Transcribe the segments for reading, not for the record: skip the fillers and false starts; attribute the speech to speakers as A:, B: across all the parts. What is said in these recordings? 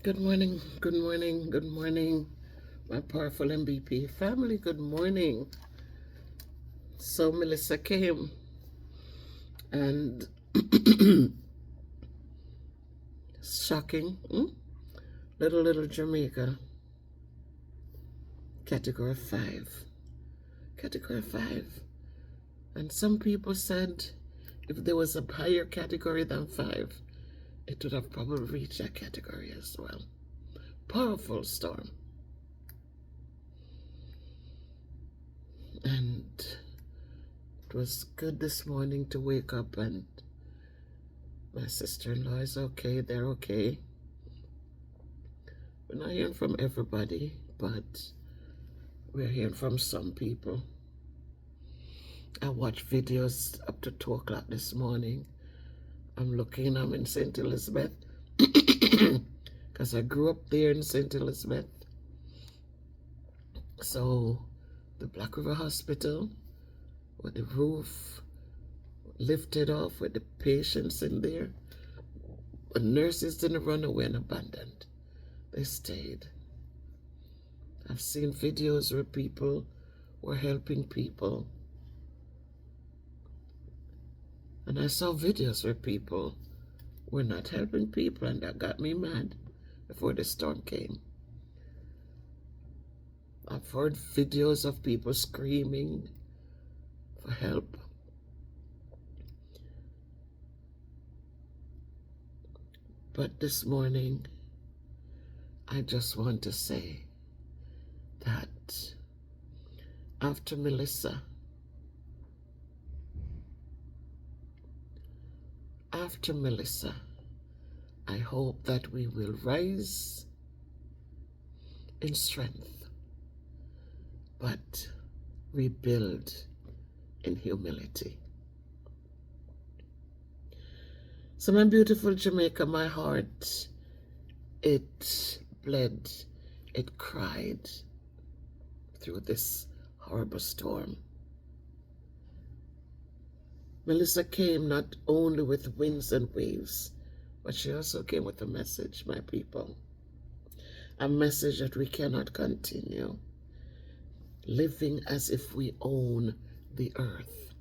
A: Good morning, good morning, good morning, my powerful MVP family. Good morning. So Melissa came and shocking, little Jamaica, category 5. Category 5. And some people said if there was a higher category than 5, it would have probably reached that category as well. Powerful storm. And it was good this morning to wake up and my sister-in-law is okay, they're okay. We're not hearing from everybody, but we're hearing from some people. I watched videos up to 2 o'clock this morning. I'm in St. Elizabeth because I grew up there in St. Elizabeth. So the Black River Hospital with the roof lifted off with the patients in there. The nurses didn't run away and abandoned. They stayed. I've seen videos where people were helping people. And I saw videos where people were not helping people, and that got me mad before the storm came. I've heard videos of people screaming for help. But this morning, I just want to say that after Melissa, I hope that we will rise in strength, but rebuild in humility. So my beautiful Jamaica, my heart, it bled, it cried through this horrible storm. Melissa came not only with winds and waves, but she also came with a message, my people. A message that we cannot continue living as if we own the earth.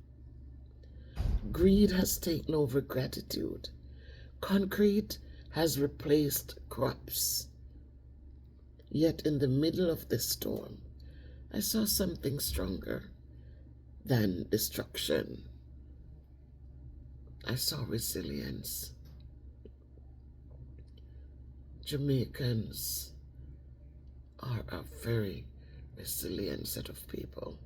A: Greed has taken over gratitude. Concrete has replaced crops. Yet in the middle of this storm, I saw something stronger than destruction. I saw resilience. Jamaicans are a very resilient set of people.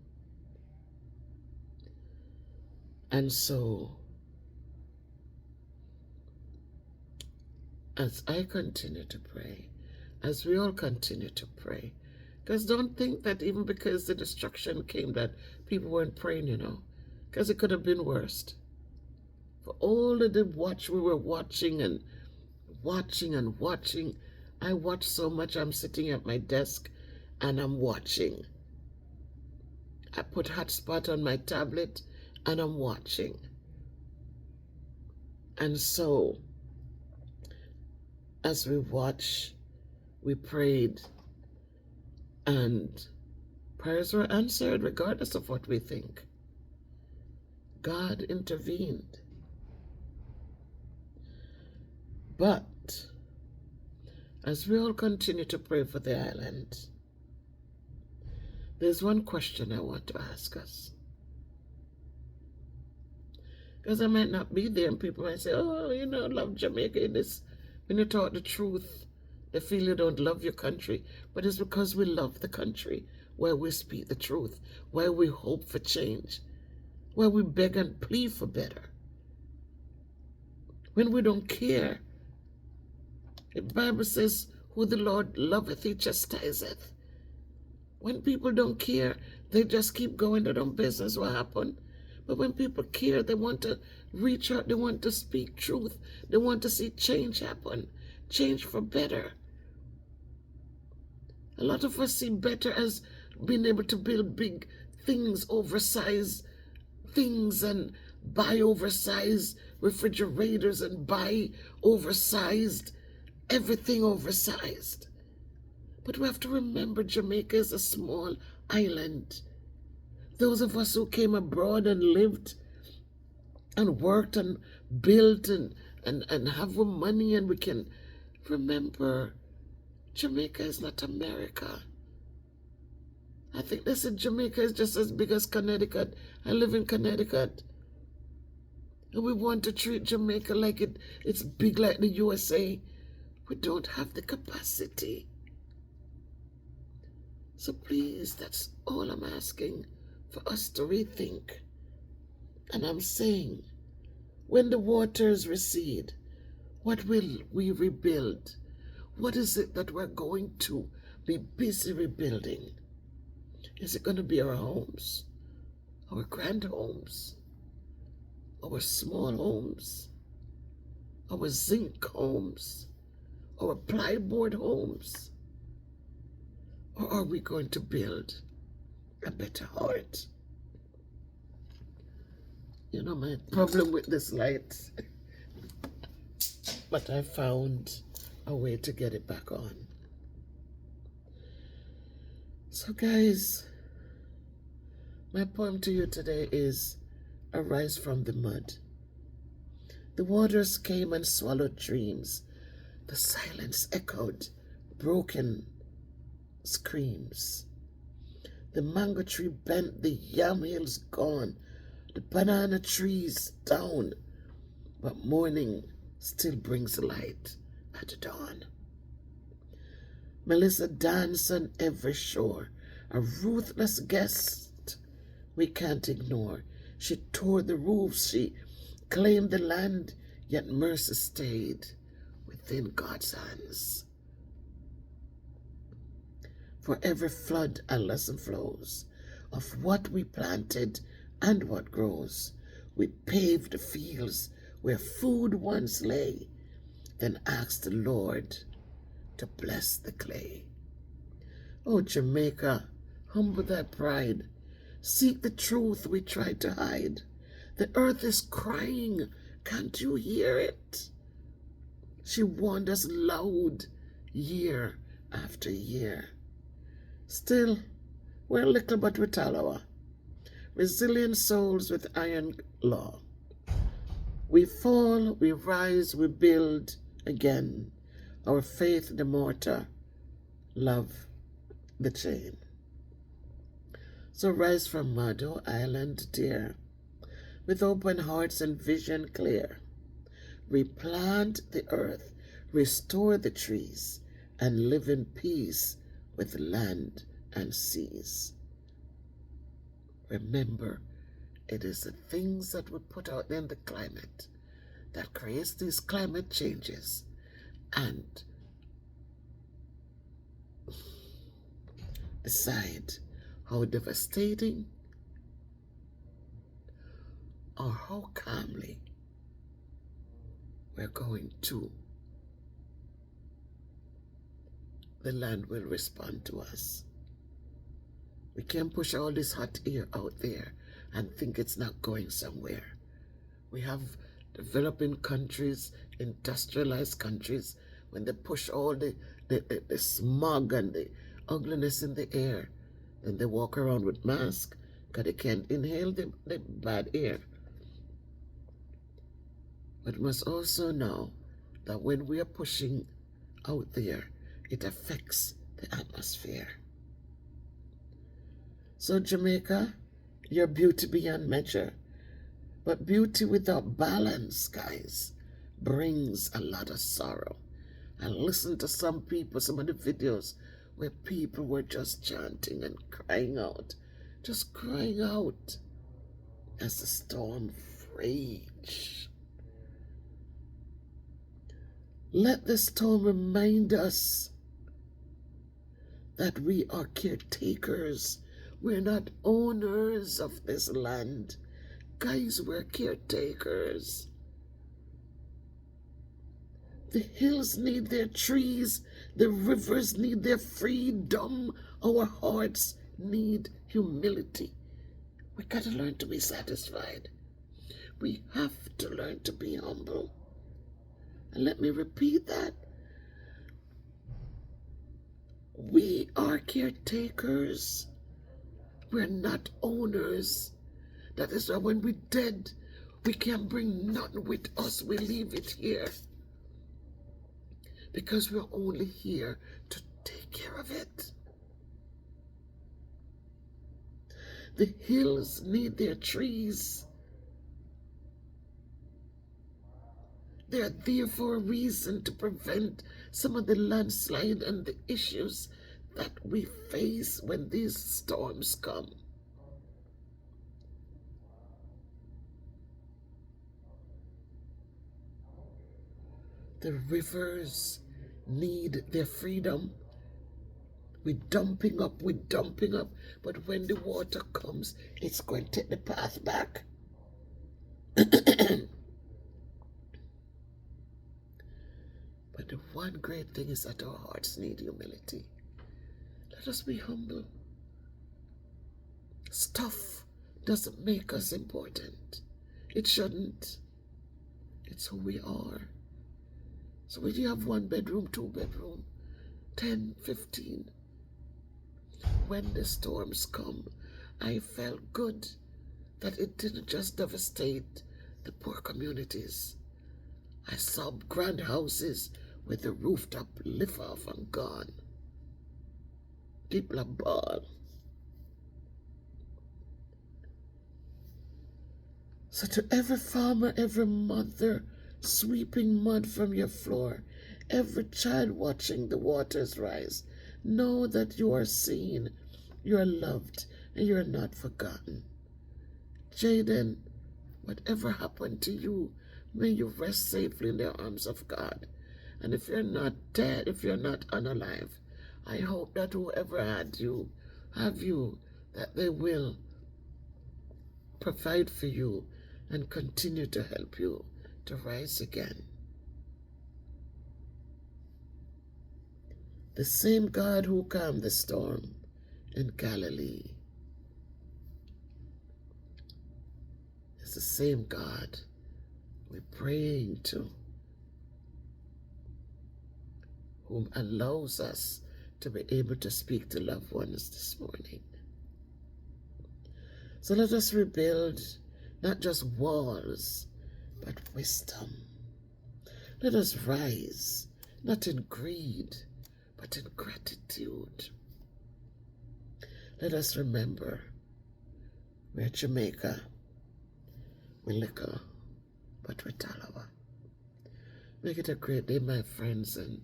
A: And so, as I continue to pray, as we all continue to pray, because don't think that even because the destruction came that people weren't praying, because it could have been worse. For all of the watch we were watching and watching and watching, I watch so much. I'm sitting at my desk and I'm watching. I put hotspot on my tablet and I'm watching. And so, as we watch, we prayed, and prayers were answered regardless of what we think. God intervened. But as we all continue to pray for the island, there's one question I want to ask us. Because I might not be there and people might say, oh, love Jamaica. When you talk the truth, they feel you don't love your country. But it's because we love the country, where we speak the truth, where we hope for change, where we beg and plead for better. When we don't care, the Bible says, who the Lord loveth, he chastiseth. When people don't care, they just keep going their own business. What happened? But when people care, they want to reach out, they want to speak truth, they want to see change happen, change for better. A lot of us see better as being able to build big things, oversized things, and buy oversized refrigerators and buy oversized everything oversized. But we have to remember Jamaica is a small island. Those of us who came abroad and lived and worked and built and have money, and we can remember Jamaica is not America. I think they said Jamaica is just as big as Connecticut. I live in Connecticut. And we want to treat Jamaica like it's big like the USA. We don't have the capacity. So please, that's all I'm asking, for us to rethink. And I'm saying, when the waters recede, what will we rebuild? What is it that we're going to be busy rebuilding? Is it going to be our homes, our grand homes, our small homes, our zinc homes, our plyboard homes? Or are we going to build a better heart? You know, my problem with this light, but I found a way to get it back on. So guys, my poem to you today is Arise from the Mud. The waters came and swallowed dreams. The silence echoed broken screams. The mango tree bent, the yam hills gone, the banana trees down, but morning still brings light at dawn. Melissa danced on every shore, a ruthless guest we can't ignore. She tore the roofs, she claimed the land, yet mercy stayed within God's hands. For every flood a lesson flows of what we planted and what grows. We paved the fields where food once lay, then asked the Lord to bless the clay. Oh, Jamaica, humble thy pride. Seek the truth we tried to hide. The earth is crying, can't you hear it? She warned us loud year after year. Still, we're little but we tallow. Resilient souls with iron law. We fall, we rise, we build again. Our faith the mortar, love the chain. So rise from mud, O island dear, with open hearts and vision clear. Replant the earth, restore the trees, and live in peace with land and seas. Remember, it is the things that we put out in the climate that creates these climate changes, and decide how devastating or how calmly we're going to. The land will respond to us. We can't push all this hot air out there and think it's not going somewhere. We have developing countries, industrialized countries, when they push all the smog and the ugliness in the air, and they walk around with masks because they can't inhale the bad air. But we must also know that when we are pushing out there, it affects the atmosphere. So Jamaica, your beauty beyond measure, but beauty without balance, guys, brings a lot of sorrow. I listened to some people, some of the videos where people were just chanting and crying out, just crying out as the storm raged. Let the storm remind us that we are caretakers. We're not owners of this land. Guys, we're caretakers. The hills need their trees. The rivers need their freedom. Our hearts need humility. We got to learn to be satisfied. We have to learn to be humble. And let me repeat that. We are caretakers. We're not owners. That is why when we're dead, we can't bring nothing with us. We leave it here. Because we're only here to take care of it. The hills need their trees. They're there for a reason, to prevent some of the landslide and the issues that we face when these storms come. The rivers need their freedom. We're dumping up, but when the water comes, it's going to take the path back. But the one great thing is that our hearts need humility. Let us be humble. Stuff doesn't make us important. It shouldn't. It's who we are. So whether you have 1 bedroom, 2 bedroom, 10, 15, when the storms come, I felt good that it didn't just devastate the poor communities. I saw grand houses with the rooftop lift off and gone. People are ball. So to every farmer, every mother sweeping mud from your floor, every child watching the waters rise, know that you are seen, you are loved, and you are not forgotten. Jaden, whatever happened to you, may you rest safely in the arms of God. And if you're not dead, if you're not unalive, I hope that whoever had you, have you, that they will provide for you and continue to help you to rise again. The same God who calmed the storm in Galilee is the same God we're praying to, whom allows us to be able to speak to loved ones this morning. So let us rebuild not just walls, but wisdom. Let us rise, not in greed, but in gratitude. Let us remember we're Jamaica, we're liquor, but we're Talawa. Make it a great day, my friends, and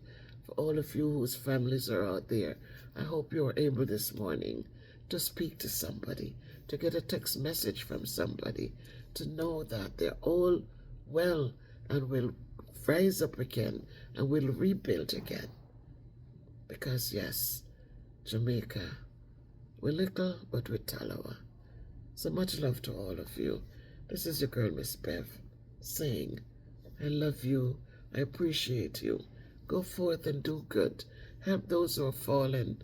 A: for all of you whose families are out there, I hope you were able this morning to speak to somebody, to get a text message from somebody, to know that they're all well and will rise up again and will rebuild again. Because yes, Jamaica, we're little, but we're Talawa. So much love to all of you. This is your girl, Miss Bev, saying, I love you, I appreciate you. Go forth and do good. Help those who are fallen.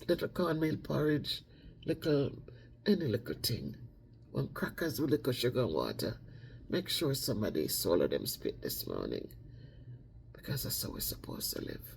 A: Little cornmeal porridge, any little thing. One crackers with little sugar and water. Make sure somebody swallow them spit this morning. Because that's how we're supposed to live.